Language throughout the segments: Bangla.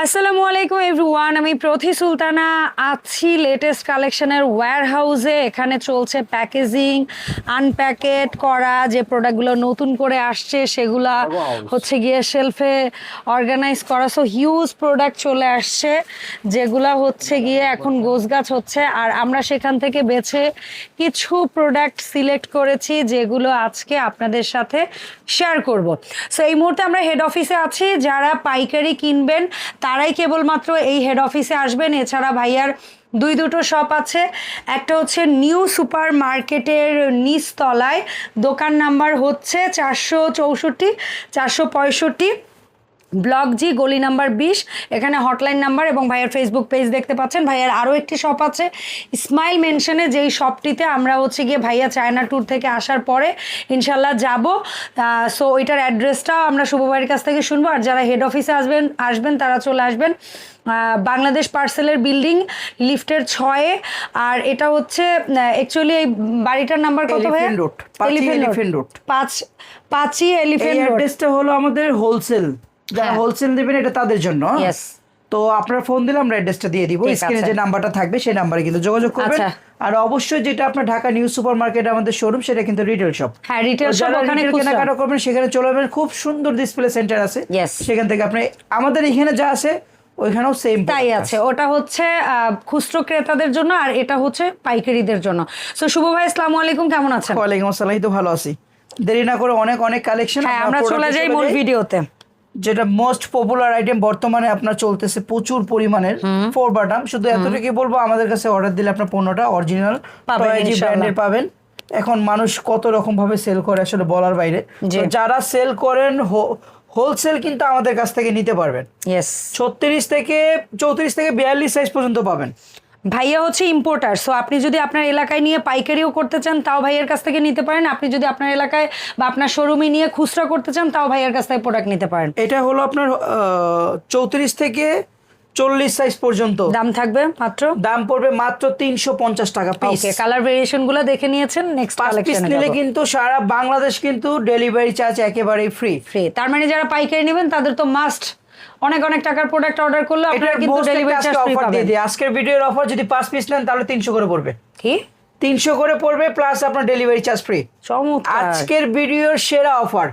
আসসালামু আলাইকুম এভরিওয়ান, আমি প্রথি সুলতানা আছি লেটেস্ট কালেকশনের ওয়্যার হাউসে। এখানে চলছে প্যাকেজিং, আনপ্যাকেট করা যে প্রোডাক্টগুলো নতুন করে আসছে সেগুলা হচ্ছে গিয়ে শেলফে অর্গানাইজ করা। সো হিউজ প্রোডাক্ট চলে আসছে যেগুলা হচ্ছে গিয়ে এখন গোছগাছ হচ্ছে, আর আমরা সেখান থেকে বেছে কিছু প্রোডাক্ট সিলেক্ট করেছি যেগুলো আজকে আপনাদের সাথে শেয়ার করব। সো এই মুহূর্তে আমরা হেড অফিসে আছি। যারা পাইকারি কিনবেন তারাই কেবলমাত্র এই হেড অফিসে আসবেন। এছাড়া ভাইয়ার দুটো শপ আছে। একটা হচ্ছে নিউ সুপার মার্কেটের নিচতলায়, দোকান নাম্বার হচ্ছে 464, 465, ব্লক জি, গলি নাম্বার 20। এখানে হটলাইন নাম্বার এবং ভাইয়ের ফেসবুক পেজ দেখতে পাচ্ছেন। ভাইয়ার আরও একটি শপ আছে স্মাইল মেনশনে, যেই শপটিতে আমরা হচ্ছে গিয়ে ভাইয়া চায়না ট্যুর থেকে আসার পরে ইনশাল্লাহ যাব। সো ওইটার অ্যাড্রেসটাও আমরা শুভ ভাইয়ের কাছ থেকে শুনবো। আর যারা হেড অফিসে আসবেন তারা চলে আসবেন বাংলাদেশ পার্সেলের বিল্ডিং, লিফটের 6-এ। আর এটা হচ্ছে অ্যাকচুয়ালি এই বাড়িটার নাম্বার কত ভাই? Elephant road 5 elephant road. অ্যাড্রেসটা হলো আমাদের হোলসেল, যারা হোলসেল নেবেন এটা তাদের জন্য। তো আপনারা ফোন দিলে আমরা অ্যাড্রেসটা দিয়ে দিব। স্ক্রিনে যে নাম্বারটা থাকবে সেই নাম্বারে কিন্তু যোগাযোগ করবেন। আর অবশ্যই যেটা আপনার ঢাকা নিউ সুপার মার্কেট আমাদের শোরুম, সেটা কিন্তু রিটেল শপ। হ্যাঁ, রিটেল শপ। ওখানে কেনাকাটা করবেন সেখানে চলে যাবেন, খুব সুন্দর ডিসপ্লে সেন্টার আছে, সেখান থেকে আপনি আমাদের এখানে যা আছে ওইখানেও সেম তাই আছে। ওটা হচ্ছে খুচরো ক্রেতাদের জন্য আর এটা হচ্ছে পাইকারিদের জন্য। সো শুভ ভাই, আসসালামু আলাইকুম, কেমন আছেন? ওয়ালাইকুম আসসালাম, তো ভালো আছি। দেরি না করে অনেক কালেকশন আমরা চলে যাই মূল ভিডিওতে। যেটা মোস্ট পপুলার আইটেম বর্তমানে আপনার চলতেছে প্রচুর পরিমাণের 4 বাটাম। শুধু এতটুকুই বলবো, আমাদের কাছে অর্ডার দিলে আপনার পণ্যটা অরিজিনাল ব্র্যান্ডের পাবেন। এখন মানুষ কত রকম ভাবে সেল করে আসলে বলার বাইরে। যারা সেল করেন হোলসেল কিন্তু আমাদের কাছ থেকে নিতে পারবেন। 36 থেকে 42 সাইজ পর্যন্ত পাবেন। ভাইয়া হচ্ছে ইম্পোর্টার। সো আপনি যদি আপনার এলাকায় নিয়ে পাইকারিও করতে চান তাও ভাইয়ের কাছ থেকে নিতে পারেন। আপনি যদি আপনার এলাকায় বা আপনার শোরুমে নিয়ে খুচরা করতে চান তাও ভাইয়ের কাছ থেকে প্রোডাক্ট নিতে পারেন। এটা হলো আপনার 34 থেকে 40 সাইজ পর্যন্ত। দাম থাকবে মাত্র, দাম পড়বে মাত্র 350 টাকা পিস। ওকে, কালার ভেরিয়েশন গুলো দেখে নিয়েছেন। নেক্সট কালেকশন নিলে কিন্তু সারা বাংলাদেশ কিন্তু ডেলিভারি চার্জ একেবারেই ফ্রি। তার মানে যারা পাইকারি নেবেন তাদের তো মাস্ট অনেক টাকার প্রোডাক্ট অর্ডার করলে আপনারা কিন্তু ডেলিভারি চার্জ ফ্রি পাবেন। আজকের ভিডিওর অফার, যদি 5 পিস নেন তাহলে 300 করে পড়বে। কি 300 করে পড়বে, প্লাস আপনার ডেলিভারি চার্জ ফ্রি। চমৎকার। আজকের ভিডিওর সেরা অফার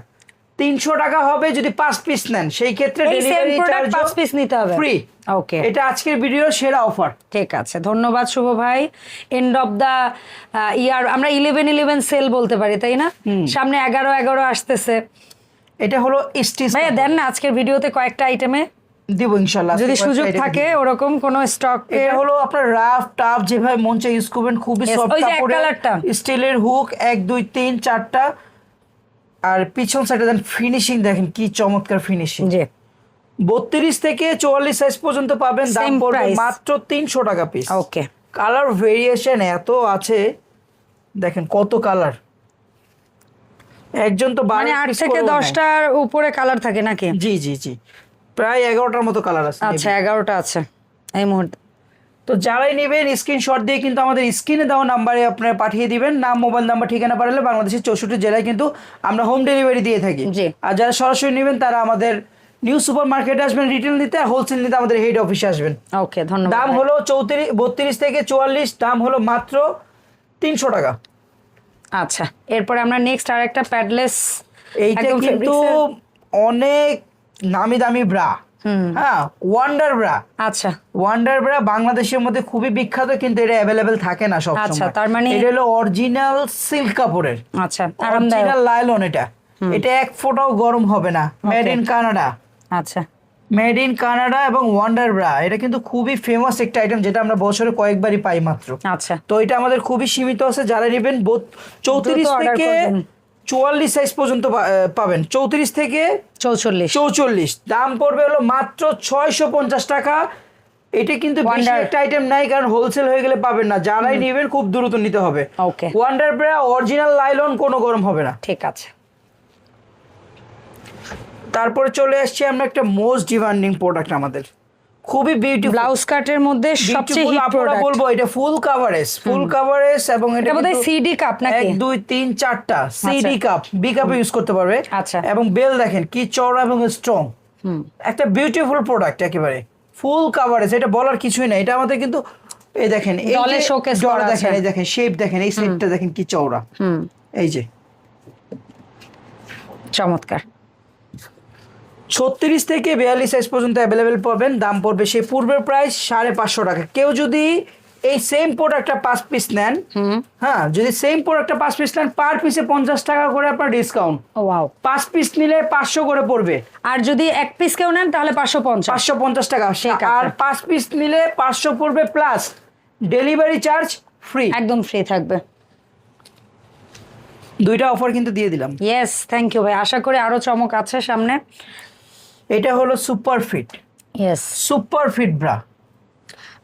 300 টাকা হবে যদি 5 পিস নেন, সেই ক্ষেত্রে ডেলিভারি চার্জ 5 পিস নিতে হবে ফ্রি। ওকে, এটা আজকের ভিডিওর সেরা অফার। ঠিক আছে, ধন্যবাদ শুভ ভাই। এন্ড অফ দা ইয়ার আমরা 11 সেল বলতে পারি, তাই না? সামনে 11 আসতেছে। এটা হলো স্টিচ। ভাইয়া দেন না আজকের ভিডিওতে কয়েকটা আইটেমে দিব ইনশাআল্লাহ, যদি সুযোগ থাকে ওরকম কোন স্টক। এটা হলো আপনার রাফ টাফ যেভাবে মন চাই ইউজ করবেন, খুবই সফট কাপড়ের, স্টিলের হুক 1 2 3 4টা। আর পিছন সাইডে দেন ফিনিশিং, দেখেন কি চমৎকার ফিনিশিং। জি, 32 থেকে 44 সাইজ পর্যন্ত পাবেন। দাম পড়বে মাত্র 300 টাকা পিস। ওকে, কালার ভেরিয়েশন এত আছে, দেখেন কত কালার। একজন তো মানে 8 থেকে 10টার উপরে কালার থাকে নাকি? জি প্রায় 11টার মতো কালার আছে। আচ্ছা, 11টা আছে এই মুহূর্তে। তো যারাই নেবেন স্ক্রিনশট দিয়ে কিন্তু আমাদের স্ক্রিনে দেওয়া নাম্বারে আপনারা পাঠিয়ে দিবেন। নাম, মোবাইল নাম্বার, ঠিকানা পাঠালে বাংলাদেশের 64 জেলায় কিন্তু আমরা হোম ডেলিভারি দিয়ে থাকি। আর যারা সরাসরি নেবেন তারা আমাদের নিউ সুপার মার্কেটে আসবেন রিটেল নিতে, আর হোলসেল নিতে আমাদের হেড অফিসে আসবেন। ওকে, ধন্যবাদ। দাম হলো 32 থেকে 44, দাম হলো মাত্র 300 টাকা। আচ্ছা, এরপরে আমরা নেক্সট আরেকটা প্যাডলেস। এইটা কিন্তু অনেক নামি দামি ব্রা। হ্যাঁ, ওয়ান্ডার ব্রা। আচ্ছা, ওয়ান্ডার ব্রা বাংলাদেশের মধ্যে খুবই বিখ্যাত, কিন্তু এটা অ্যাভেলেবেল থাকে না সব সময়। আচ্ছা, তার মানে এটা হলো অরিজিনাল সিল্ক কাপড়ের। আচ্ছা, অরিজিনাল লাইলন। এটা এক ফোঁটাও গরম হবে না। Made in Canada. আচ্ছা, মেড ইন কানাডা এবং ওয়ান্ডার ব্রা এটা কিন্তু খুবই ফেমাস একটা আইটেম, যেটা আমরা বছরে কয়েকবারই পাই মাত্র। আচ্ছা, তো এটা আমাদের খুবই সীমিত আছে। যারা নেবেন 34 থেকে 44 সাইজ পর্যন্ত পাবেন। 34 থেকে 44 দাম পড়বে হলো মাত্র 650 টাকা। এটা কিন্তু বেশি একটা আইটেম নাই, কারণ হোলসেল হয়ে গেলে পাবেন না। যারাই নেবেন খুব দ্রুত নিতে হবে। ওকে, ওয়ান্ডার ব্রা অরিজিনাল লাইলন, কোনো গরম হবে না। ঠিক আছে। তারপরে চলে আসছে আমরা একটা মোস্ট ডিমান্ডিং প্রোডাক্ট, আমাদের খুবই বিউটিফুল ব্লাউজ কাটের মধ্যে সবচেয়ে হিট প্রোডাক্ট বলবো। এটা ফুল কাভারেজ এবং এটা বোধহয় সিডি কাপ নাকি? 1 2 3 4টা সিডি কাপ, বি কাপে ইউজ করতে পারবে। আচ্ছা, এবং বেল দেখেন কি চওড়া এবং স্ট্রং। একটা বিউটিফুল প্রোডাক্ট একেবারে। ফুল কাভারেজ, এটা বলার কিছুই না। এটা আমাদের কিন্তু এই দেখেন, এই ডলে যে শোকেস ডলে করা দেখেন, আছে। এই দেখেন শেপ দেখেন, এই সেটটা দেখেন কি চওড়া, এই যে চমৎকার। 36 থেকে 42 সাইজ পর্যন্ত অ্যাভেলেবেল পাবেন। দাম পড়বে সেই পূর্বের প্রাইস 550 টাকা। কেউ যদি এই সেম প্রোডাক্টটা 5 পিস নেন, হ্যাঁ, যদি সেম প্রোডাক্টটা 5 পিস নেন, পার পিসে 50 টাকা করে আপনার ডিসকাউন্ট। ওয়াও। 5 পিস নিলে 500 করে পড়বে। আর যদি এক পিস কেউ নেন তাহলে 550। 550 টাকা। ঠিক আছে। আর 5 পিস নিলে 500 পড়বে, প্লাস ডেলিভারি চার্জ ফ্রি, একদম ফ্রি থাকবে। দুইটা অফার কিন্তু দিয়ে দিলাম। ইয়েস, থ্যাংক ইউ ভাই। আশা করি আরো চমক আছে সামনে। এটা হলো super fit. Yes, super fit bra,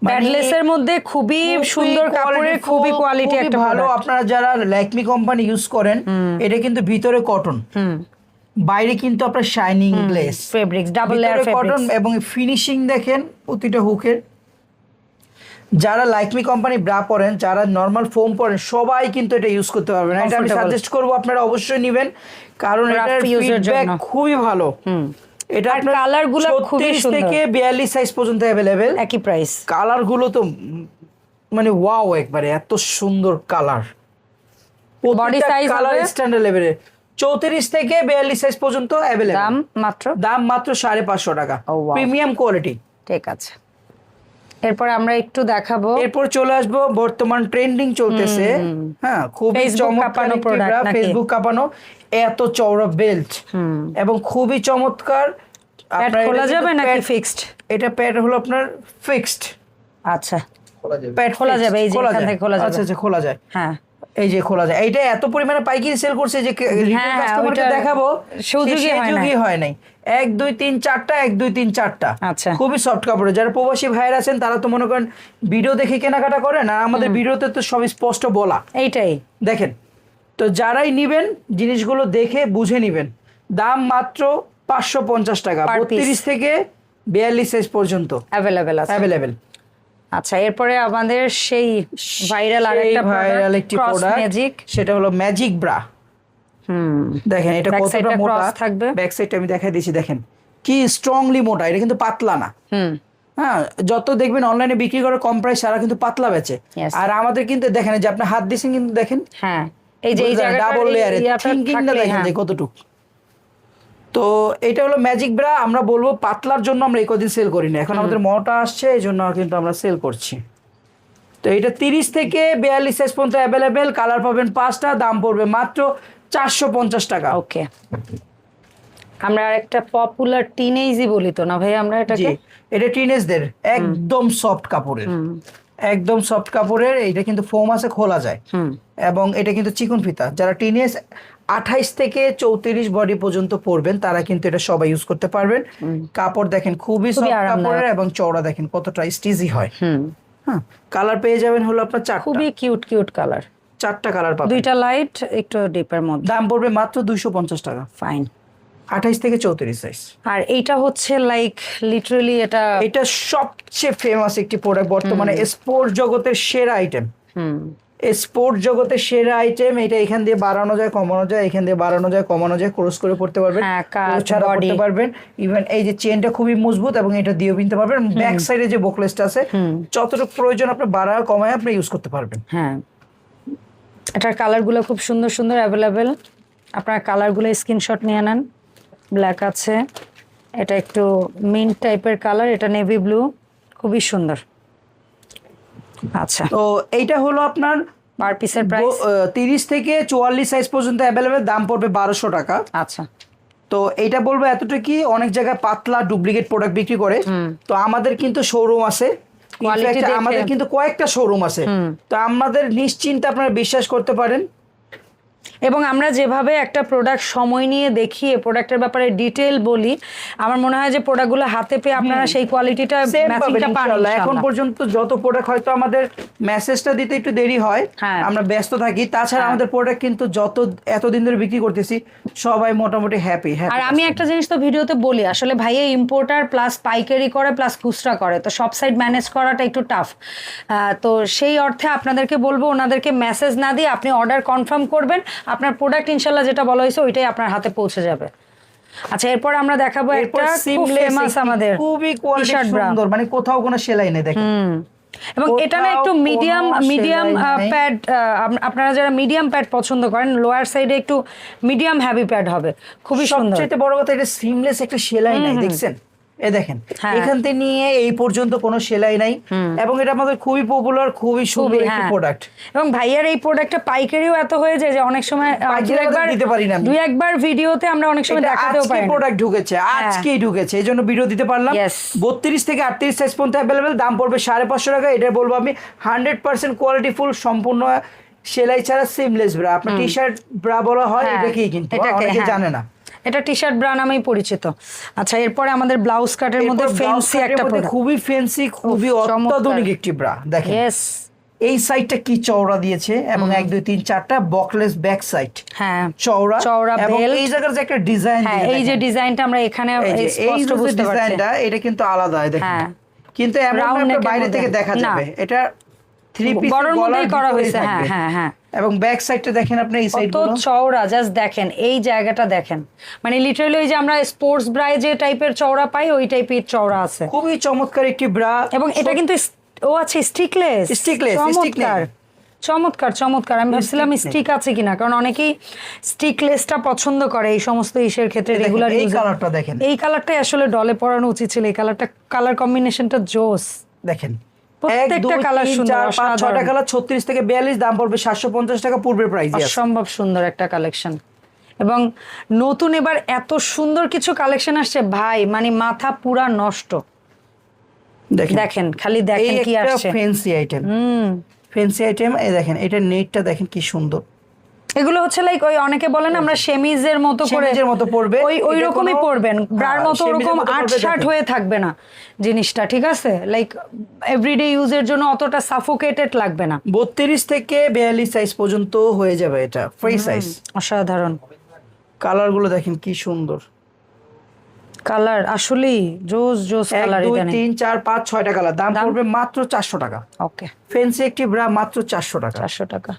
প্যাডলেসের মধ্যে খুবই সুন্দর কাপড়ের, খুবই কোয়ালিটি একটা ভালো। প্রোডাক্ট। আপনারা যারা ল্যাকমি কোম্পানি ইউজ করেন, এটা কিন্তু ভিতরে কটন, বাইরে কিন্তু আপনার shining glace fabrics, double layer cotton, fabrics. এবং ফিনিশিং দেখেন প্রতিটা হুকের। যারা লাইকমি কোম্পানি ব্রা পরেন, যারা নরমাল ফোম পরেন, সবাই কিন্তু এটা ইউজ করতে পারবেন। এটা আমি Comfortable. সাজেস্ট করব আপনারা অবশ্যই নেবেন, কারণ Rough এটার use এর ফিডব্যাক জন্য। খুবই ভালো। এটা আর আপনার কালার গুলো খুবই 36 সুন্দর। থেকে 42 সাইজ পর্যন্ত অ্যাভেলেবেল। একই প্রাইস। কালার গুলো তো মানে ওয়াও, একবারে এত সুন্দর কালার। Body size কালার হবে? স্ট্যান্ডার্ড লেভেলের। 34 থেকে 42 সাইজ পর্যন্ত অ্যাভেলেবল। দাম মাত্র দাম মাত্র 550 টাকা। Oh, wow. Premium quality. ঠিক আছে। এরপর আমরা একটু দেখাবো। এরপর চলে আসবো বর্তমান ট্রেন্ডিং চলতেছে, হ্যাঁ, খুবই Facebook চমৎকার কাঁপানো একটি product bra, নাকি? ফেসবুক কাঁপানো, এত চওড়া বেল্ট এবং খুবই চমৎকার। প্যাড আপনার খোলা এটা যাবে কিন্তু নাকি pad- ফিক্সড? এটা প্যাড হলো আপনার ফিক্সড। আচ্ছা, প্যাড খোলা যাবে, এই যে এখান থেকে খোলা যাবে। আচ্ছা আচ্ছা, খোলা যায়। হ্যাঁ। এই যে খোলা যায়। এইটা এত পরিমাণে পাইকারি সেল করছে যে হ্যাঁ, কাস্টমারকে ওইটা দেখাবো সুযোগই হয় না। হয় নাই। 1 2 3 4টা, 1 2 3 4টা। আচ্ছা। খুবই সফট কাপড়ে। যারা প্রবাসী ভাইরা আছেন তারা তো মনে করেন ভিডিও দেখে কেনাকাটা করেন, আর আমাদের ভিডিওতে তো সব স্পষ্ট বলা, এইটাই। দেখেন। তো যারাই নিবেন জিনিসগুলো দেখে বুঝে নিবেন। দাম মাত্র 550 টাকা, Per piece। 32 থেকে 42 সাইজ পর্যন্ত অ্যাভেলেবেল আছে। অ্যাভেলেবেল। আচ্ছা, এরপরে আমাদের সেই ভাইরাল আরেকটা ভাইরাল একটি ক্রস প্রোডাক্ট, ম্যাজিক। সেটা হলো ম্যাজিক ব্রা। দেখেন এটা Back কতটা side টা মোটা cross থাকবে। ব্যাক সাইডটা আমি দেখাই দিয়েছি, দেখেন কি স্ট্রংলি মোটা। এটা কিন্তু পাতলা না। হ্যাঁ, যত দেখবেন অনলাইনে বিক্রি করে কম প্রাইস, সারা কিন্তু পাতলা বেচে। Yes. আর আমাদের কিন্তু দেখেন যে আপনি হাত দিয়েছেন, কিন্তু দেখেন হ্যাঁ, এই যে এই জায়গাটা ডাবল লেয়ারে থিঙ্কিংটা দেখেন যে কতটুকু। তো এটা হলো ম্যাজিক ব্রা। আমরা বলবো পাতলার জন্য আমরা এই কদিন সেল করি না, এখন আমাদের মোটা আসছে এই জন্য কিন্তু আমরা সেল করছি। তো এটা 30 থেকে 42 সাইজ পর্যন্ত অ্যাভেলেবেল। কালার পাবেন 5টা। দাম পড়বে মাত্র 450 টাকা। ওকে। আমরা আরেকটা পপুলার টিনেজই বলি তো না ভাই আমরা জি, এটাকে? এটা টিনেজদের একদম সফট কাপড়ের, একদম সফট কাপড়ের। এটা কিন্তু ফোম আছে, খোলা যায়, এবং এটা কিন্তু চিকন ফিতা। যারা টিনেজ 28 থেকে 34 বডি পর্যন্ত পরবেন তারা কিন্তু এটা সবাই ইউজ করতে পারবেন। কাপড় দেখেন খুবই সফট আরামদায়ক। কাপড়ের, এবং চওড়া দেখেন কতটা স্টিজি হয়। হ্যাঁ, কালার পেয়ে যাবেন হলো আপনার 4টা। খুবই কিউট কিউট কালার। 4টা কালার পাবেন। দুইটা লাইট, একটু ডিপের মধ্যে। দাম পড়বে মাত্র 250 টাকা। ফাইন। 28 থেকে 34 সাইজ। আর এইটা হচ্ছে লাইক লিটারালি এটা সবচেয়ে ফেমাস একটি প্রোডাক্ট বর্তমানে, স্পোর্ট জগতের সেরা আইটেম। স্পোর্ট জগতের সেরা আইটেম। এটা এখান দিয়ে বাড়ানো যায়, কমানো যায়, এখান দিয়ে বাড়ানো যায়, কমানো যায়, ক্রস করে পড়তে পারবেন, হ্যাঁ, কাট, ক্রস ছাড়া body। পড়তে পারবেন। ইভেন এই যে চেনটা খুবই মজবুত, এবং এটা দিয়েও কিনতে পারবেন। ব্যাক সাইডে যে বোকলেসটা আছে, যতটুকু প্রয়োজন আপনি বাড়ায় কমায় আপনি ইউজ করতে পারবেন। হ্যাঁ, এটার কালারগুলো খুব সুন্দর সুন্দর অ্যাভেলেবেল। আপনার কালারগুলো স্ক্রিনশট নিয়ে নেন। ব্ল্যাক আছে, এটা একটু মিন্ট টাইপের কালার, এটা নেভি ব্লু, খুবই সুন্দর। আচ্ছা, তো এইটা হলো আপনার পার পিসের প্রাইস 30 থেকে 44 সাইজ পর্যন্ত অ্যাভেলেবেল। দাম পড়বে 1200 টাকা। আচ্ছা। তো এইটা বলবো এতটুকু, অনেক জায়গায় পাতলা ডুপ্লিকেট প্রোডাক্ট বিক্রি করে, তো আমাদের কিন্তু শোরুম আছে। Quality দেখে। আমাদের কিন্তু কয়েকটা শোরুম আছে, তো আমাদের নিশ্চিন্তে আপনারা বিশ্বাস করতে পারেন। এবং আমরা যেভাবে একটা প্রোডাক্ট সময় নিয়ে দেখিয়ে প্রোডাক্টের ব্যাপারে ডিটেল বলি, আমার মনে হয় যে প্রোডাক্টগুলো হাতে পেয়ে আপনারা সেই কোয়ালিটিটা Same ম্যাচিংটা পাবেন পান ইনশাআল্লাহ। এখন ইনশাআল্লাহ। পর্যন্ত যত প্রোডাক্ট হয়তো আমাদের মেসেজটা দিতে একটু দেরি হয়, হ্যাঁ। আমরা ব্যস্ত থাকি, তাছাড়া আমাদের প্রোডাক্ট কিন্তু যত এতদিন ধরে বিক্রি করতেছি সবাই মোটামুটি হ্যাপি। আর আমি একটা জিনিস তো ভিডিওতে বলি, আসলে ভাইয়া ইম্পোর্টার প্লাস পাইকারি করে প্লাস খুচরা করে, তো সব সাইড ম্যানেজ করাটা একটু টাফ। তো সেই অর্থে আপনাদেরকে বলবো ওনাদেরকে মেসেজ না দিয়ে আপনি অর্ডার কনফার্ম করবেন, আপনার প্রোডাক্ট ইনশাল্লাহ যেটা বলা হয়েছে ওইটাই আপনার হাতে পৌঁছে যাবে। আচ্ছা এরপর আমরা দেখাবো এরপর একটা খুব seamless ফেমাস একটি আমাদের খুবই কোয়ালিটি t-shirt bra। সুন্দর, মানে কোথাও কোনো সেলাই নেই দেখেন। এবং এটা না কোথাও একটু কোনো মিডিয়াম সেলাই নাই। প্যাড, আপনারা যারা মিডিয়াম প্যাড পছন্দ করেন লোয়ার সাইডে একটু মিডিয়াম হেভি প্যাড হবে, খুবই সুন্দর। সবচেয়ে বড় কথা এটা সিমলেস একটা সেলাই নাই, দেখছেন এই দেখেন হ্যাঁ। এখান থেকে নিয়ে এই পর্যন্ত কোনো সেলাই নাই, এবং এটা আমাদের খুবই পপুলার, খুবই সুন্দর একটি হ্যাঁ। প্রোডাক্ট। এবং ভাইয়ার এই প্রোডাক্টটা পাইকারিও এত হয়ে যায় যে অনেক সময় দিতে পারি না আমি। দুই একবার ভিডিওতে আমরা অনেক সময় দেখাতেও আজকে পারি না। প্রোডাক্ট ঢুকেছে, আজকেই ঢুকেছে, এই জন্য ভিডিও দিতে পারলাম। Yes। 32 থেকে 38 সাইজ পর্যন্ত অ্যাভেলেবেল, দাম পড়বে 550 টাকা। এটা বলবো আমি 100% কোয়ালিটি ফুল, সম্পূর্ণ সেলাই ছাড়া সিমলেস ব্রা। আপনার টি শার্ট ব্রা বলা হয় হ্যাঁ, এটাকেই, কিন্তু এটাকে, অনেকে হ্যাঁ। জানে না। এটা টি শার্ট ব্রা নামেই পরিচিত। আচ্ছা এরপরে আমাদের ব্লাউজ কাটের মধ্যে এরপর blouse ফ্যান্সি cut এর একটা মধ্যে প্রোডাক্ট। খুবই ফ্যান্সি, খুবই চমৎকার। অত্যাধুনিক একটি ব্রা দেখেন। ইয়েস, এই সাইডটা কি চওড়া দিয়েছে, এবং 1 2 3 4টা বকলেস ব্যাক সাইড হ্যাঁ চওড়া চওড়া এবং belt। এই জায়গার যে একটা ডিজাইন, হ্যাঁ এই যে ডিজাইনটা আমরা এখানে স্পষ্ট বুঝতে পারছি। ডিজাইনটা এটা কিন্তু আলাদা, দেখেন। হ্যাঁ। কিন্তু এমন Round আপনার neck এর বাইরে মধ্যে। থেকে দেখা না। যাবে এটা 3 পিস বড়র মধ্যেই করা হয়েছে, হ্যাঁ হ্যাঁ হ্যাঁ। এবং ব্যাক সাইডটা দেখেন আপনি, এই সাইড কত চওড়া, জাস্ট দেখেন এই জায়গাটা দেখেন, মানে লিটারালি ওই যে আমরা স্পোর্টস ব্রায় যে টাইপের চওড়া পাই ওই টাইপের চওড়া আছে। খুবই চমৎকার একটি ব্রা, এবং এটা কিন্তু ও আছে স্টিকলেস। Stickless, চমৎকার চমৎকার চমৎকার। আমি ভাবছিলাম স্টিক আছে কিনা, কারণ অনেকেই স্টিকলেসটা পছন্দ করে এই সমস্ত ইসের ক্ষেত্রে, দেখেন, রেগুলার এই কালারটা দেখেন, এই কালারটাই আসলে ডলে পরানো উচিত ছিল। এই কালারটা, কালার কম্বিনেশনটা জোস। দেখেন প্রত্যেকটা কালার সুন্দর, 6টা কালার 36 থেকে 42, দাম পড়বে 750 টাকা, পূর্বের প্রাইস আছে। অসম্ভব সুন্দর একটা কালেকশন। এবং নতুন এবার এত সুন্দর কিছু কালেকশন আসছে ভাই, মানে মাথা পুরা নষ্ট। দেখেন খালি দেখেন কি আসছে, ফ্যান্সি আইটেম, ফ্যান্সি আইটেম। এই দেখেন এটা নেটটা দেখেন কি সুন্দর। এগুলো হচ্ছে লাইক ওই অনেকে বলেন আমরা শেমিজের মতো করে, শেমিজের মতো পরবে, ওই এটা রকমই কোনো- পরবেন, ব্রার হ্যাঁ, মতো শেমিজের ওরকম মতো পরবে, 8-60 দেখেন। হয়ে থাকবে না জিনিসটা, ঠিক আছে? লাইক এভরিডে ইউজের জন্য অতটা সাফোকেটেড লাগবে না। 32 থেকে 42 সাইজ পর্যন্ত হয়ে যাবে, এটা ফ্রি সাইজ। অসাধারণ কালার গুলো দেখেন কি সুন্দর, কালার, আসলেই জোস জোস 1 কালার। 2 ইদানিং 3 4 5 6টা কালার, দাম পড়বে মাত্র 400 টাকা। ওকে, ফ্যান্সি একটি ব্রা মাত্র 400 টাকা। 400 টাকা।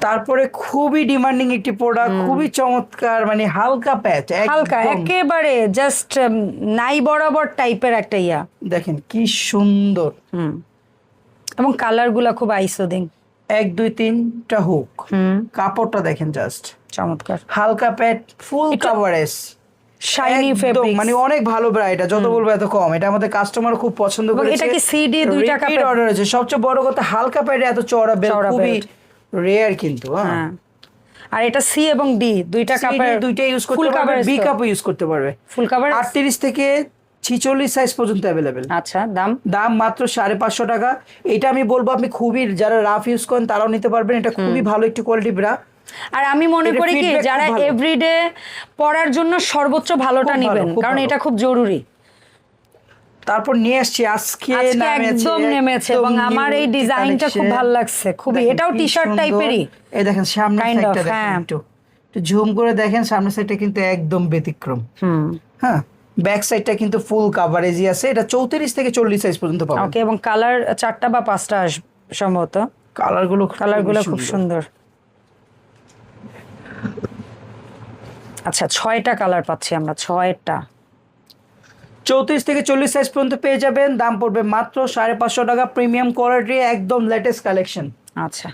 তারপরে খুবই ডিমান্ডিং একটি প্রোডাক্ট, খুবই চমৎকার, মানে হালকা প্যাচ, হালকা একেবারে জাস্ট নাই বরাবর টাইপের একটা ইয়া। দেখেন কি সুন্দর, এবং কালারগুলা খুব আইসোদিং। 1 2 3টা হুক, কাপড়টা দেখেন জাস্ট চমৎকার, হালকা প্যাড, ফুল কাভারেজ, শাইনি একদম, ফেব্রিক। মানে অনেক ভালো ব্রা। এটা যত বলবো এত কম, এটা আমাদের কাস্টমার খুব পছন্দ এবং করেছে। এটা কি CD 2 টাকা Repeat order হয়েছে। সবচেয়ে বড় কথা হালকা প্যাডে এত চওড়া বেল চওড়া খুবই belt। রেয়ার কিন্তু। হ্যাঁ, আর এটা সি এবং ডি দুইটা কাপড়, দুইটা ইউজ করতে পারবে, বি কাপও ইউজ করতে পারবে। Full cover. 38 থেকে 46 সাইজ পর্যন্ত অ্যাভেলেবেল। আচ্ছা, দাম দাম মাত্র 550 টাকা। এটা আমি বলবো আপনি খুবই, যারা রাফ ইউজ করেন তারাও নিতে পারবেন, এটা খুবই ভালো একটি কোয়ালিটি ব্রা। আর আমি মনে এটার করি কি feedback যারা খুব ভালো। এভরিডে পরার জন্য সর্বোচ্চ ভালোটা খুব ভালো, নেবেন, খুব কারণ ভালো। এটা খুব জরুরি। তারপর নিয়ে আসছি আজকে একদম নেমেছে, এবং আমার এই ডিজাইনটা খুব ভালো লাগছে খুবই। এটাও টি শার্ট টাইপেরই। এই দেখেন সামনের Kind of, সাইডটা দেখেন, হ্যাঁ। একটু ঝুম করে দেখেন, সামনের সাইডটা কিন্তু একদম ব্যতিক্রম। হ্যাঁ, ব্যাক সাইডটা কিন্তু ফুল কাভারেজই আছে। এটা 34 থেকে 40 সাইজ পর্যন্ত পাবেন। ওকে, এবং কালার 4টা বা 5টা সম্ভবত। কালারগুলো খুব সুন্দর। আচ্ছা, 6টা কালার পাচ্ছি আমরা, 6টা। 34 থেকে 40 সাইজ পর্যন্ত পেয়ে যাবেন, দাম পড়বে মাত্র 550 টাকা। প্রিমিয়াম কোয়ালিটি, একদম লেটেস্ট কালেকশন। আচ্ছা,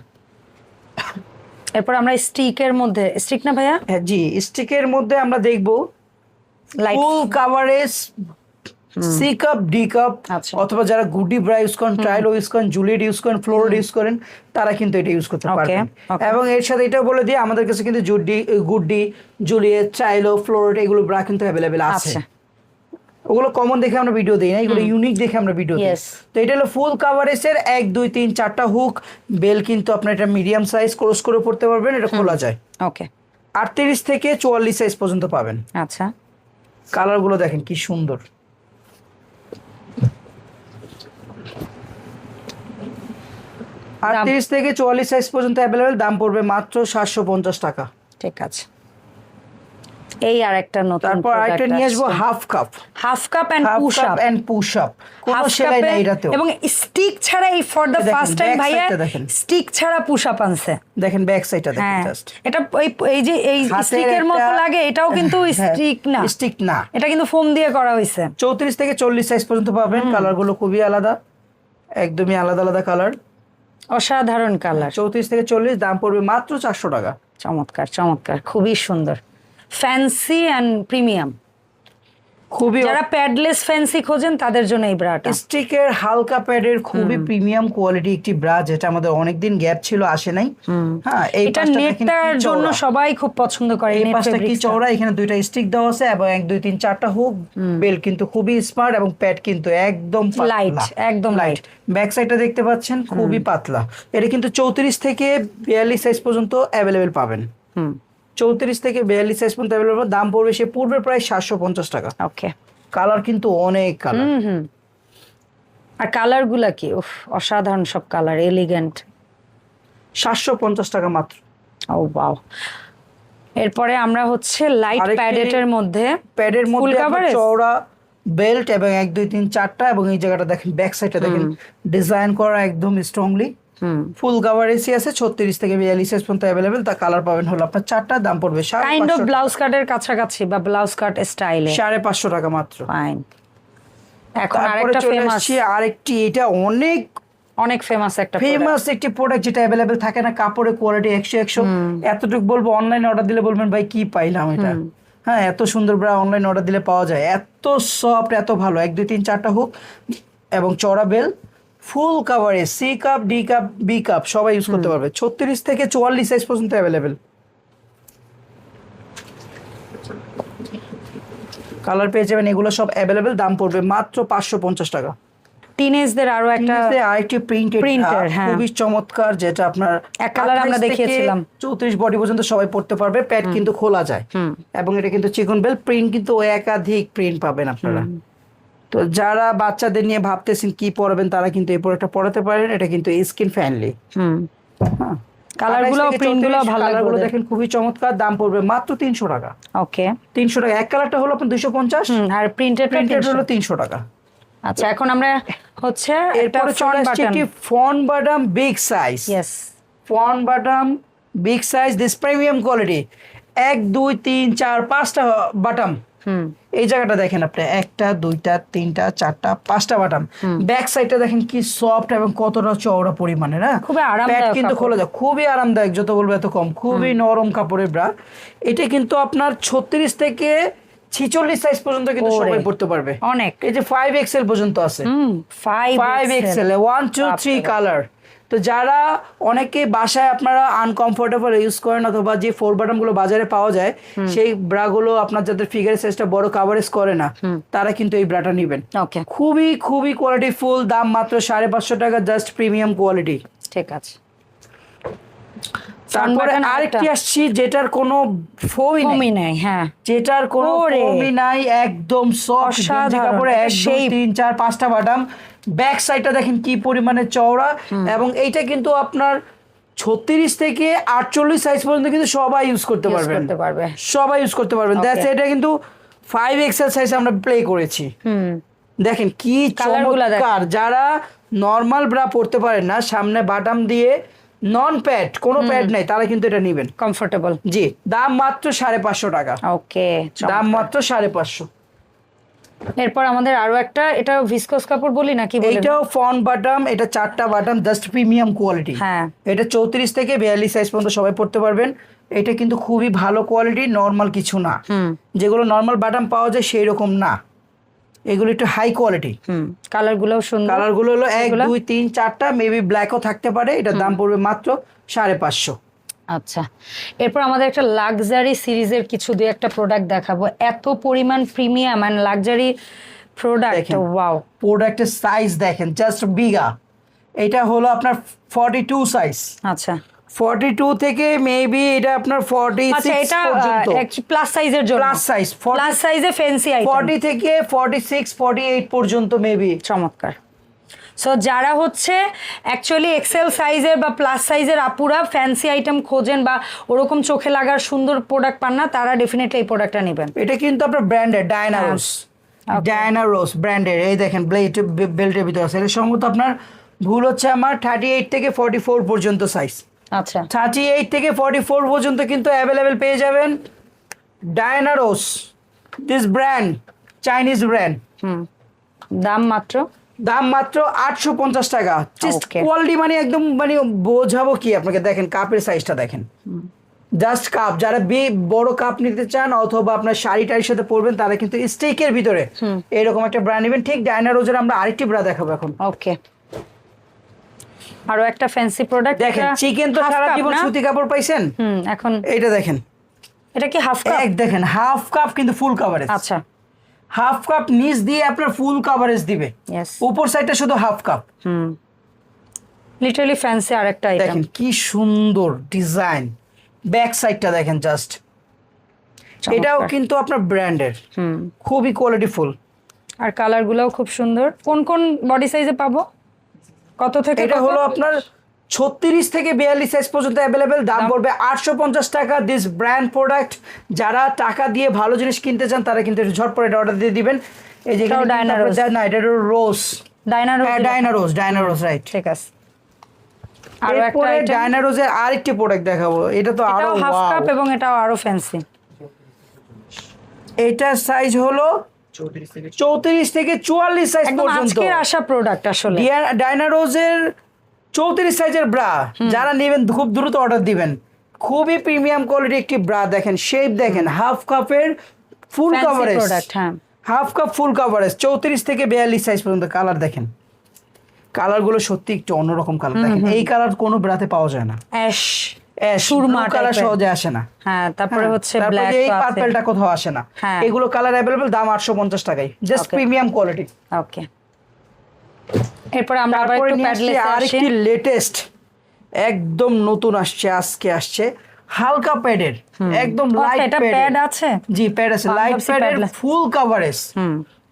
এরপর আমরা স্টিকের মধ্যে, স্টিক না ভাইয়া? হ্যাঁ জি, স্টিকের মধ্যে আমরা দেখবো light full coverage, C cup, D cup, আচ্ছা। অথবা যারা গুডি ব্রা ইউজ করেন, ট্রাইলো ইউজ করেন, জুলিয়েট ইউজ করেন, ফ্লোরেড ইউজ করেন, তারা কিন্তু এটা ইউজ করতে পারবেন। okay. এবং এর সাথে এটাও বলে দিই, আমাদের কাছে কিন্তু গুডি, জুলিয়েট, ট্রাইলো, ফ্লোরেড এগুলো ব্রা কিন্তু অ্যাভেলেবেল আছে। আচ্ছা, ওগুলো কমন দেখে আমরা ভিডিও দিই না, এগুলো ইউনিক দেখে আমরা ভিডিও দিই। Yes. তো এটা হলো ফুল কাভারেজের 1 2 3 4টা হুক বেল, কিন্তু আপনার এটা মিডিয়াম সাইজ ক্রস করে পড়তে পারবেন, এটা খোলা যায়। ওকে, 38 থেকে 44 সাইজ পর্যন্ত পাবেন। আচ্ছা, কালারগুলো দেখেন কি সুন্দর। 38 থেকে 44 সাইজ পর্যন্ত অ্যাভেলেবেল, দাম পড়বে মাত্র 750 টাকা। ঠিক আছে। এই আরেকটা নতুন তারপর আরেকটা নিয়ে আসবো half cup half cup and push up কোনো সেলাই নাই এটাতেও। এবং স্টিক ছাড়া এই ফর দ্য দেখেন, ফার্স্ট টাইম back ভাইয়া side টা দেখেন। স্টিক ছাড়া পুশ আপ আনছে। দেখেন ব্যাক সাইডটা দেখেন হ্যাঁ জাস্ট। এটা এই যে এই হাতের স্টিকের মতো একটা- লাগে, এটাও কিন্তু স্টিক না, স্টিক না। এটা কিন্তু ফোম দিয়ে করা হয়েছে। 34 থেকে 40 সাইজ পর্যন্ত পাবেন। কালারগুলো খুবই আলাদা, একদমই আলাদা আলাদা কালার। অসাধারণ কালার। 34 থেকে 40, দাম পড়বে মাত্র 400 টাকা। চমৎকার চমৎকার, খুবই সুন্দর, ফ্যান্সি অ্যান্ড প্রিমিয়াম। খুবই যারা প্যাডলেস ফ্যান্সি খোঁজেন তাদের জন্য এই ব্রাটা। স্টিকের হালকা প্যাডের খুবই প্রিমিয়াম কোয়ালিটি একটি ব্রা, যেটা আমাদের অনেকদিন গ্যাপ ছিল, আসে নাই। হ্যাঁ, এই এটা পাশটা দেখেন নেটটার কি জন্য চওড়া। সবাই খুব পছন্দ করে। এই নেট পাশটা কি ফেব্রিক্সটা। চওড়া, এখানে দুইটা স্টিক দেওয়া আছে এবং 1 2 3 4টা হুক। বেল কিন্তু খুবই স্মার্ট এবং প্যাড কিন্তু একদম লাইট, একদম লাইট। ব্যাক সাইডটা দেখতে পাচ্ছেন খুবই পাতলা। এটা কিন্তু 34 থেকে 42 সাইজ পর্যন্ত অ্যাভেলেবেল পাবেন। 34 থেকে 42 সাইজ পর্যন্ত অ্যাভেলেবল। দাম পড়বে সে পূর্বে প্রায় 750 টাকা। ওকে। কালার কিন্তু অনেক কালার। আর কালার গুলা কি উফ, অসাধারণ সব কালার, এলিগেন্ট। 750 টাকা মাত্র। ও ওয়াও। এরপরে আমরা হচ্ছে লাইট আরেকটি প্যাডেটের মধ্যে, প্যাডের ফুল মধ্যে আপনার coverage? চওড়া বেল্ট এবং 1 2 3 4টা, এবং এই জায়গাটা দেখেন ব্যাক সাইডটা দেখেন ডিজাইন করা একদম স্ট্রংলি। ফুল কভার এসি আছে। 36 থেকে 42 সাইজ পর্যন্ত অ্যাভেলেবেল। তার কালার পাবেন হলো আপনার 4টা, দাম পড়বে কাইন্ড অফ 550 ব্লাউজ কাটের কাছাকাছি বা ব্লাউজ কাট স্টাইলে। 550 টাকা মাত্র। ফাইন। এখন তারপরে আরেকটা চলে ফেমাস, আসছি আরেকটি, এটা অনেক অনেক ফেমাস একটা ফেমাস একটি প্রোডাক্ট, যেটা অ্যাভেলেবেল থাকে না। কাপড়ের কোয়ালিটি 100 এতটুকু বলবো, অনলাইনে অর্ডার দিলে বলবেন ভাই কি পাইলাম এটা। হ্যাঁ, এত সুন্দর ব্রা অনলাইন অর্ডার দিলে পাওয়া যায়, এত সফট, এত ভালো। 1 2 3 4টা হুক এবং চওড়া বেল, ফুল কাভারে C cup, D cup, B cup সবাই ইউজ করতে পারবে। 36 থেকে 44 সাইজ পর্যন্ত অ্যাভেলেবেল। কালার পেয়ে যাবেন, এগুলো সব অ্যাভেলেবেল। দাম পড়বে মাত্র 550 টাকা। টিনেজদের আরো একটা আরেকটি প্রিন্টেড, হ্যাঁ। খুবই চমৎকার, যেটা আপনার এক কালার আমরা 28 থেকে দেখিয়েছিলাম। 34 বডি পর্যন্ত সবাই পড়তে পারবে। প্যাড কিন্তু খোলা যায় এবং এটা কিন্তু চিকন বেল প্রিন্ট, কিন্তু একাধিক প্রিন্ট পাবেন আপনারা। তো যারা বাচ্চাদের নিয়ে ভাবতেছেন কি পরাবেন, তারা কিন্তু এই প্রোডাক্টটা পরাতে পারেন। এটা কিন্তু স্কিন ফ্রেন্ডলি। কালারগুলো, প্রিন্টগুলো ভালো লাগে। কালারগুলো দেখেন খুবই চমৎকার। দাম পড়বে মাত্র 300 টাকা। ওকে, 300 টাকা। এক কালারটা হলো আপনার 250, আর প্রিন্টেড হলো 300 টাকা। আচ্ছা, এখন আমরা হচ্ছে একটা এরপরে চলে আসছে একটি foam bottom big size. Yes, foam bottom big size, this premium quality. 1 2 3 4 5টা বাটাম। এই জায়গাটা দেখেন আপনি, 1টা 2টা 3টা 4টা 5টা বাটাম। ব্যাক সাইডটা দেখেন কি সফট এবং কতটা চওড়া পরিমাণে, না? খুবই আরামদায়ক প্যাড কিন্তু কাপড়। খোলা যায়, খুবই আরামদায়ক, যত বলবো এত কম। খুবই নরম কাপড়ের ব্রা। এটা কিন্তু আপনার 36 থেকে 46 সাইজ পর্যন্ত কিন্তু ওরে, সবাই পড়তে পারবে। অনেক। এই যে 5XL পর্যন্ত আছে। 5XL 1 2 3 colour. তো যারা অনেকে বাসায় আপনারা আনকমফোর্টেবল ইউজ করেন, অথবা যে 4 বাটন গুলো বাজারে পাওয়া যায়, সেই ব্রা গুলো আপনার যাদের ফিগারের সাইজটা বড় কাভারেজ করে না, তারা কিন্তু এই ব্রাটা নেবেন। ওকে, খুবই খুবই কোয়ালিটি ফুল। দাম মাত্র 550 টাকা, জাস্ট প্রিমিয়াম কোয়ালিটি। ঠিক আছে। তারপরে আরেকটি আসছি, যেটার কোনো ফোমই নাই। হ্যাঁ, যেটার কোনো ওরে, ফোমই নাই, একদম সফট গেঞ্জি কাপড়ে। 1 2 3 4 5টা বাটাম। ব্যাক সাইডটা দেখেন কি পরিমাণে চওড়া, এবং এইটা কিন্তু আপনার 36 থেকে 48 সাইজ পর্যন্ত কিন্তু সবাই ইউজ করতে পারবেন। সবাই ইউজ করতে পারবেন। দ্যাটস এটা কিন্তু 5XL সাইজ আমরা প্লে করেছি। দেখেন কি চমৎকার। যারা নরমাল ব্রা পরতে পারেন না, সামনে বাটাম দিয়ে, নন প্যাড, কোনো প্যাড নাই, তারা কিন্তু এটা নেবেন কমফোর্টেবল। জি, দাম মাত্র 550 টাকা। ওকে, দাম মাত্র 550। এরপর আমাদের আরো একটা, এটা ভিসকস কাপড় বলি নাকি বলেন? এটাও ফন বাটাম, এটা 4টা বাটাম, জাস্ট প্রিমিয়াম কোয়ালিটি। হ্যাঁ, এটা 34 থেকে 42 সাইজ পর্যন্ত সবাই পড়তে পারবেন। এটা কিন্তু খুবই ভালো কোয়ালিটি, নরমাল কিছু না। যেগুলো নরমাল বাটাম পাওয়া যায় সেই রকম না, এগুলো একটু হাই কোয়ালিটি। কালারগুলোও সুন্দর। কালারগুলো হলো 1 2 3 4টা, মেবি ব্ল্যাকও থাকতে পারে। এটার দাম পড়বে মাত্র 550। আচ্ছা, এরপর আমাদের একটা লাক্সারি সিরিজের কিছু দুই একটা প্রোডাক্ট দেখাবো। এত পরিমাণ premium and luxury product. Wow, প্রোডাক্টের সাইজ দেখেন, জাস্ট বিগা। এটা হলো আপনার 42 সাইজ। আচ্ছা, 42 থেকে মেবি এটা আপনার 46 পর্যন্ত। প্লাস সাইজের জন্য, প্লাস সাইজে ফ্যান্সি আইটেম। 40 থেকে 46 48 পর্যন্ত মেবি। চমৎকার। সো যারা হচ্ছে অ্যাকচুয়ালি এক্সেল সাইজের বা প্লাস সাইজের আপুরা ফ্যান্সি আইটেম খোঁজেন বা ওরকম চোখে লাগার সুন্দর প্রোডাক্ট পান না, তারা ডেফিনেটলি এই প্রোডাক্টটা নেবেন। এটা কিন্তু আপনার ব্র্যান্ডের ডায়না রোজ, ডায়না রোজ ব্র্যান্ডের। এই দেখেন বেল্টের ভিতরে আছে। এটা সম্ভবত আপনার ভুল হচ্ছে আমার 38 থেকে 44 পর্যন্ত সাইজ। আচ্ছা 38 থেকে 44 পর্যন্ত কিন্তু অ্যাভেলেবেল পেয়ে যাবেন Diana rose, this brand, Chinese brand. দাম মাত্র 850 টাকা। Okay. কোয়ালিটি মানে একদম মানে বোঝাবো কি আপনাকে, দেখেন কাপের সাইজটা দেখেন, জাস্ট কাপ। যারা বড় কাপ নিতে চান অথবা আপনার শাড়ি টাড়ির সাথে পরবেন তারা কিন্তু স্টেকের ভিতরে এরকম একটা ব্র্যান্ড নেবেন। ঠিক ডায়না রোজের আমরা আরেকটি ব্রা দেখাবো এখন। ওকে, আরো একটা ফ্যান্সি প্রোডাক্ট দেখেন চিকেন তো সারা জীবন সুতি কাপড় পাইছেন, এখন এইটা দেখেন, এটা কি হাফ কাপ? দেখেন হাফ কাপ কিন্তু ফুল কভারেজ। আচ্ছা হাফ কাপ নিচ দিয়ে আপনার ফুল কভারেজ দিবে, ইয়েস, উপর সাইডটা শুধু হাফ কাপ। লিটারালি ফ্যান্সি আরেকটা আইটেম। দেখেন কি সুন্দর ডিজাইন, ব্যাক সাইডটা দেখেন জাস্ট। এটাও কিন্তু আপনার ব্র্যান্ডের, খুবই কোয়ালিটিফুল। আর কালারগুলোও খুব সুন্দর। কোন কোন বডি সাইজে পাবো, কত থেকে এটা কত? হলো আপনার 36 থেকে 42 সাইজ পর্যন্ত অ্যাভেলেবেল। দাম পড়বে 850 টাকা। দিস ব্র্যান্ড প্রোডাক্ট, যারা টাকা দিয়ে ভালো জিনিস কিনতে চান তারা কিন্তু ঝটপট এটা অর্ডার দিয়ে দিবেন। এই যে এটাও ডায়না রোজ। না, এটা রোজ, ডায়না রোজ। ডায়না রোজ রাইট। ঠিক আছে। আরো একটা এরপরে আইটেম, ডায়না রোজের আরেকটি প্রোডাক্ট দেখাবো। এটা তো আরো এটাও হাফ ওয়াও। কাপ এবং এটাও আরো ফ্যান্সি। এটার সাইজ হলো 34 থেকে 44 সাইজ একদম পর্যন্ত। আজকের আসা প্রোডাক্ট আসলে। ডায়না রোজের 34 সাইজের ব্রা যারা নেবেন খুব দ্রুত অর্ডার দিবেন। খুবই প্রিমিয়াম কোয়ালিটি একটি ব্রা। দেখেন শেপ, দেখেন হাফ কাপের ফুল Fancy কভারেজ, product, হ্যাঁ। হাফ কাপ ফুল কভারেজ 34 থেকে 42 সাইজ পর্যন্ত। কালার দেখেন, কালারগুলো সত্যি একটু অন্যরকম কালার। দেখেন এই কালার কোনো ব্রাতে পাওয়া যায় না। অ্যাশ সুরমা কালার type-এর। সহজে আসে না। হ্যাঁ, তারপরে হচ্ছে তারপরে ব্ল্যাক এই পার্পলটা কোথাও আসে না। হ্যাঁ। এগুলো কালার অ্যাভেলেবল, দাম 850 টাকায়, just Okay. Premium quality. Okay, এরপরে আমরা আবার তারপরে একটু নিয়ে আসছি প্যাডলেসে আসি। আরেকটি লেটেস্ট, একদম নতুন আসছে, আজকে আসছে হালকা প্যাডের, একদম লাইট এটা প্যাড। প্যাড আছে? জি প্যাড আছে, আমি লাইট ভাবছি প্যাডের padless। ফুল কভারেজ,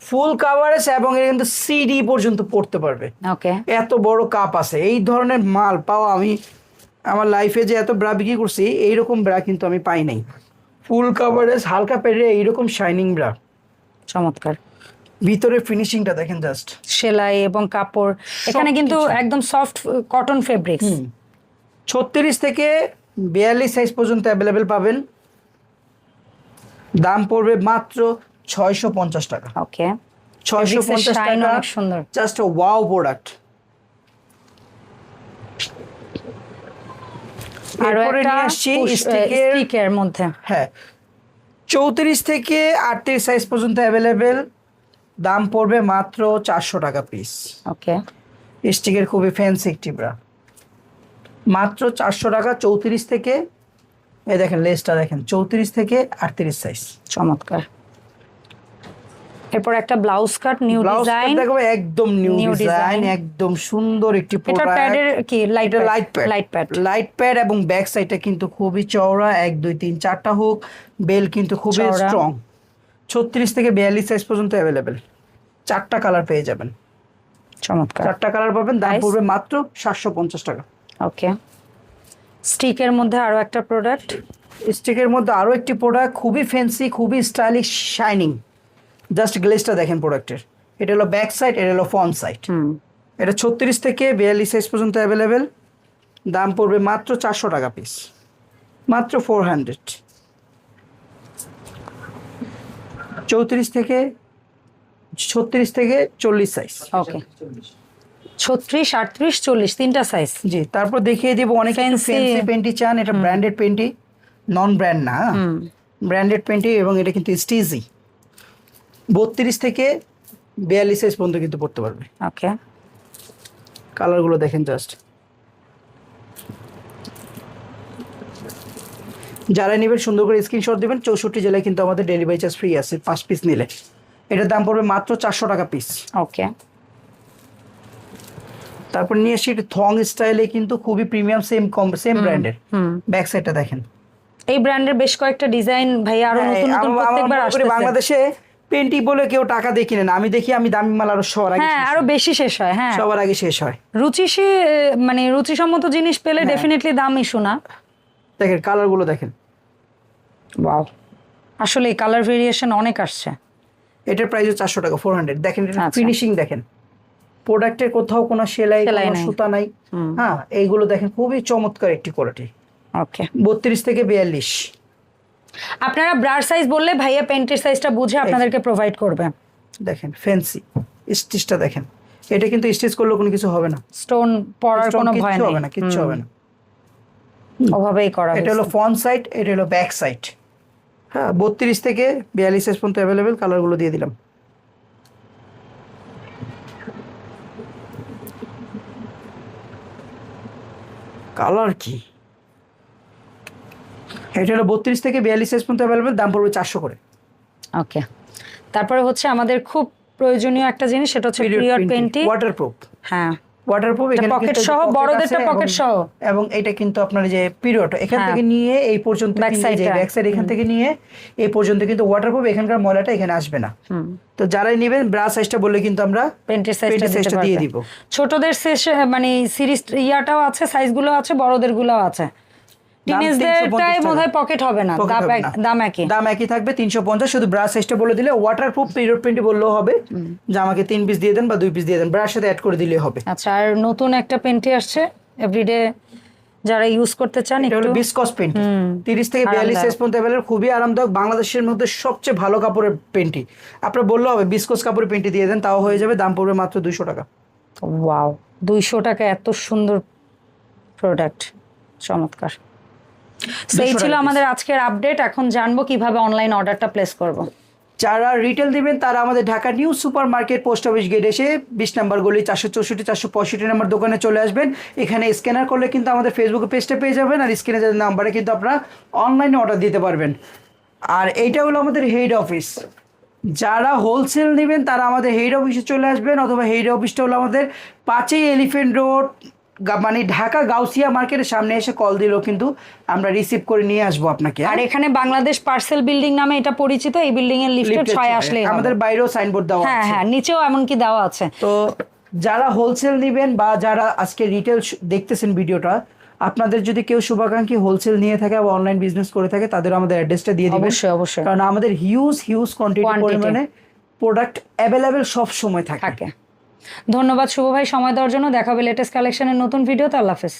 ফুল কভারেজ এবং এটা কিন্তু সিডি পর্যন্ত পড়তে পারবে। ওকে, এত বড় কাপ আছে। এই ধরনের মাল পাওয়া আমি আমার লাইফে যে এত ব্রা বিক্রি করছি এইরকম ব্রা কিন্তু আমি পাই নাই। ফুল কভারেজ হালকা প্যাডের এইরকম শাইনিং ব্রা, চমৎকার। ভিতরে ফিনিশিংটা দেখেন জাস্ট। সেলাই এবং কাপড় এখানে কিন্তু একদম সফট কটন ফেব্রিক্স। 36 থেকে 42 সাইজ পর্যন্ত অ্যাভেলেবেল পাবেন। দাম পড়বে মাত্র 650 টাকা। ওকে, 650 শাইন টাকা, অনেক সুন্দর। Just wow product. আরো এরপরে একটা নিয়ে আসছি স্টিকের মধ্যে। হ্যাঁ 34 থেকে 38 সাইজ পর্যন্ত অ্যাভেলেবেল। দাম পড়বে মাত্র 400 টাকা পিস। ওকে, স্টিকের খুবই ফ্যান্সি একটি ব্রা, মাত্র 400 টাকা। 34 থেকে, এই দেখেন লেসটা দেখেন, 34 থেকে 38 সাইজ। চমৎকার। এরপর একটা ব্লাউজ কাট, নিউ ব্লাউজ ডিজাইন। দেখো একদম নিউ New ডিজাইন, design। একদম সুন্দর একটি এটা প্রোডাক্ট। প্যাডের কি light light pad, light pad এবং ব্যাক সাইডটা কিন্তু খুবই চওড়া, 1 2 3 4টা হুক, বেল কিন্তু খুবই চওড়া। স্ট্রং। 36 থেকে 42 সাইজ পর্যন্ত অ্যাভেলেবেল। 4টা কালার পেয়ে যাবেন, চমৎকার। 4টা কালার পাবেন। দাম Nice. পড়বে মাত্র 750 টাকা। ওকে, স্টিকের মধ্যে আরো একটা প্রোডাক্ট। স্টিকের মধ্যে আরো একটি প্রোডাক্ট, খুবই ফ্যান্সি, খুবই স্টাইলিশ, শাইনিং। জাস্ট গ্লেজটা দেখেন প্রোডাক্টের। এটা হলো ব্যাক সাইড, এটা হলো ফ্রন্ট সাইড। এটা 36 থেকে 42 সাইজ পর্যন্ত অ্যাভেলেবেল। দাম পড়বে মাত্র 400 টাকা পিস, মাত্র 400। 36 থেকে 40 সাইজ। ওকে, 36 38 40 তিনটা সাইজ। জি, তারপর দেখিয়ে দিব অনেক Fancy। ফ্যান্সি পেন্টি চান। এটা ব্র্যান্ডেড পেন্টি, নন ব্র্যান্ড না, ব্র্যান্ডেড পেন্টি এবং এটা কিন্তু স্টিজি। 32 থেকে 42 সাইজ পর্যন্ত কিন্তু পড়তে পারবে। ওকে, কালারগুলো দেখেন জাস্ট। যারা নেবেন সুন্দর করে স্ক্রিনশট দিবেন। 64 জেলায় কিন্তু আমাদের ডেলিভারি চার্জ ফ্রি আছে 5 পিস নিলে। এটার দাম পড়বে মাত্র 400 টাকা পিস। ওকে, তারপর নিয়ে আসি থং স্টাইলে কিন্তু খুবই প্রিমিয়াম, সেম ব্র্যান্ডের। ব্যাক সাইডটা দেখেন। এই ব্র্যান্ডের বেশ কয়েকটা ডিজাইন ভাই আরো নতুন নতুন প্রত্যেকবার আমরা মনে করি আসছে। বাংলাদেশে পেন্টি বলে কেউ টাকা দিয়ে কিনে না, আমি দেখি আমি দামি মাল আরো সবার আগে হ্যাঁ আরো বেশি শেষ হয়। হ্যাঁ সবার আগে শেষ হয়। মানে রুচিসম্মত জিনিস পেলে ডেফিনেটলি দাম ইস্যু না। দেখেন কালার গুলো দেখেন, ওয়াও আসলে কালার ভেরিয়েশন অনেক আসছে। এটার প্রাইস 400 টাকা 400। দেখেন আচ্ছা। ফিনিশিং দেখেন, প্রোডাক্টের কোথাও কোনো সেলাই সেলাই কোনো নাই। সুতা নাই। হ্যাঁ এইগুলো দেখেন খুবই চমৎকার একটি কোয়ালিটি। ওকে 32 থেকে 42। আপনারা ব্রার সাইজ বললে ভাইয়া প্যান্টের সাইজটা বুঝে আপনাদেরকে প্রোভাইড করবে। দেখেন ফ্যান্সি স্টিচটা দেখেন, এটা কিন্তু স্টিচ করলে কোনো কিছু হবে না, স্টোন পড়ার Stone কোনো ভয় কিচ্ছু নেই, হবে না, কিচ্ছু হবে না। ওভাবেই করা এটা হলো ফ্রন্ট সাইড, এটা হলো ব্যাক সাইড। হ্যাঁ 32 থেকে 42 সাইজ পর্যন্ত অ্যাভেলেবেল। কালারগুলো দিয়ে দিলাম। কালার কি, এটা হলো 32 থেকে 42 সাইজ পর্যন্ত অ্যাভেলেবেল, দাম পড়বে 400 করে। ওকে তারপরে হচ্ছে আমাদের খুব প্রয়োজনীয় একটা জিনিস, সেটা হচ্ছে পিরিয়ড পেন্টি। ওয়াটারপ্রুফ। হ্যাঁ ওয়াটারপ্রুফ, এটা পকেট সহ, বড়দের তো পকেট সহ। এবং এটা কিন্তু আপনার যে পিরিয়ড এখান থেকে নিয়ে এই পর্যন্ত, Back side টা। ব্যাক সাইড এখান থেকে নিয়ে এই পর্যন্ত কিন্তু ওয়াটারপ্রুফ, এখানকার ময়লাটা এখানে আসবে না। তো যারাই নেবেন ব্রা সাইজটা বললে কিন্তু আমরা পেন্টের পেন্টের সাইজটা সাইজটা দিয়ে দিব। ছোটদের মানে সিরিজ ইয়াটাও আছে, সাইজগুলো আছে, বড়দের গুলোও আছে। টিনেজদেরটাই বোধহয় পকেট হবে না, দাম একই। দাম একই থাকবে 350। শুধু ব্রা সাইজটা বলে দিলে ওয়াটারপ্রুফ পিরিয়ড প্রিন্ট বললেও হবে, যে আমাকে 3 পিস দিয়ে দেন বা 2 পিস দিয়ে দেন, ব্রার সাথে অ্যাড করে দিলেই হবে। আচ্ছা আর নতুন একটা পেন্টি আসছে এভরিডে যারা ইউজ করতে চান, এটা হলো একটু বিসকস পেন্টি, 30 থেকে 42 সাইজ পর্যন্ত অ্যাভেলেবল, খুবই আরামদায়ক, বাংলাদেশের মধ্যে সবচেয়ে ভালো কাপড়ের পেন্টি। আপনারা বললেও হবে বিসকস কাপড়ের পেন্টি দিয়ে দেন, তাও হয়ে যাবে। দাম পড়বে মাত্র 200 টাকা। ওয়াও 200 টাকা, এত সুন্দর প্রোডাক্ট, চমৎকার। সেই ছিল আমাদের আজকের আপডেট। এখন জানবো কিভাবে অনলাইন অর্ডারটা প্লেস করব। যারা রিটেল দিবেন তারা আমাদের Dhaka new super market post office gate এসে 20 নম্বর গলি 464 465 নম্বর দোকানে চলে আসবেন। এখানে স্ক্যানার করলে কিন্তু আমাদের ফেসবুক পেজটা পেয়ে যাবেন, আর স্ক্রিনে যে নাম্বারে কিন্তু আপনারা অনলাইনে অর্ডার দিতে পারবেন। আর এইটা হলো আমাদের হেড অফিস। যারা হোলসেল নেবেন তারা আমাদের হেড অফিসে চলে আসবেন, অথবা হেড অফিসটা হলো আমাদের 5 এলিফ্যান্ট রোড, মানে ঢাকা গাউসিয়া মার্কেটের সামনে এসে কল দিলেও কিন্তু আমরা রিসিভ করে নিয়ে আসবো আপনাকে। আর এখানে বাংলাদেশ পার্সেল বিল্ডিং নামে এটা পরিচিত, এই বিল্ডিং এর লিফটের 6 আসলে আমাদের বাইরেও সাইনবোর্ড দেওয়া আছে। হ্যাঁ হ্যাঁ নিচেও এমনকি দেওয়া আছে। তো যারা হোলসেল নেবেন বা যারা আজকে রিটেল দেখতেছেন ভিডিওটা, আপনাদের যদি কেউ শুভাকাঙ্ক্ষী হোলসেল নিয়ে থাকে বা অনলাইন বিজনেস করে থাকে, তাদের আমাদের অ্যাড্রেসটা দিয়ে দিবেন। অবশ্যই অবশ্যই, কারণ আমাদের হিউজ কোয়ান্টিটি পরিমাণে প্রোডাক্ট অ্যাভেলেবেল সব সময় থাকে। ধন্যবাদ শুভ ভাই সময় দেওয়ার জন্য। দেখা হবে লেটেস্ট কালেকশনের নতুন ভিডিওতে। আল্লাহ হাফেজ।